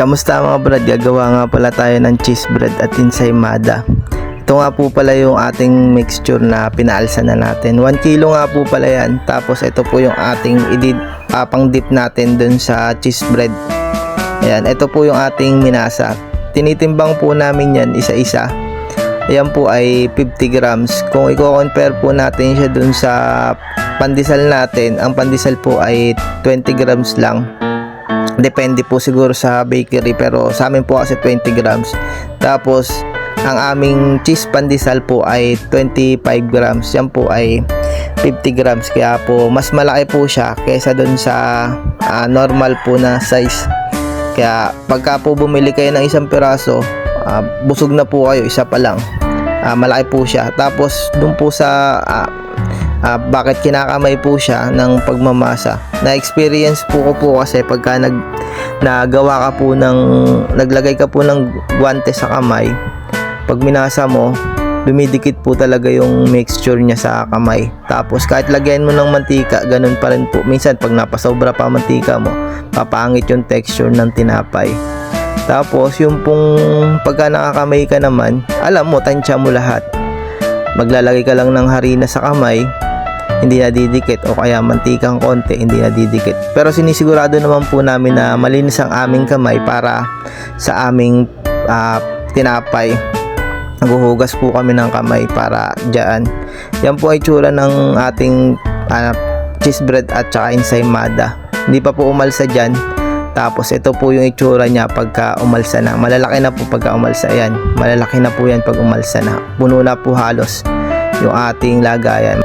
Kamusta mga brad? Gagawa nga pala tayo ng cheese bread at ensaymada. Ito nga po pala yung ating mixture na pinaalsa na natin. 1 kilo nga po pala yan. Tapos ito po yung ating pang dip natin dun sa cheese bread. Ayan, ito po yung ating minasa. Tinitimbang po namin yan isa-isa. Ayan po ay 50 grams. Kung i-compare po natin siya dun sa pandesal natin, ang pandesal po ay 20 grams lang. Depende po siguro sa bakery, pero sa amin po kasi 20 grams. Tapos ang aming cheese pandesal po ay 25 grams. Yan po ay 50 grams. Kaya po mas malaki po siya kaysa dun sa normal po na size. Kaya pagka po bumili kayo ng isang piraso, busog na po kayo, isa pa lang. Malaki po siya. Tapos dun po sa bakit kinakamay po siya ng pagmamasa, na-experience po ko po kasi pagka nagawa ka po naglagay ka po ng guwante sa kamay, pag minasa mo, dumidikit po talaga yung mixture niya sa kamay. Tapos kahit lagyan mo ng mantika, ganun pa rin po. Minsan pag napasobra pa mantika mo, papangit yung texture ng tinapay. Tapos yung pong pagka nakakamay ka naman, alam mo, tansya mo lahat. Maglalagay ka lang ng harina sa kamay, hindi nadidikit, o kaya mantikang konti, hindi nadidikit. Pero sinisigurado naman po namin na malinis ang aming kamay para sa aming tinapay. Naghuhugas po kami ng kamay para dyan. Yan po ay tsura ng ating cheese bread at saka ensaymada. Hindi pa po umalsa dyan. Tapos ito po yung itsura niya pagka umalsa na. Malalaki na po pagka umalsa yan. Malalaki na po yan pag umalsa na. Puno na po halos yung ating lagayan.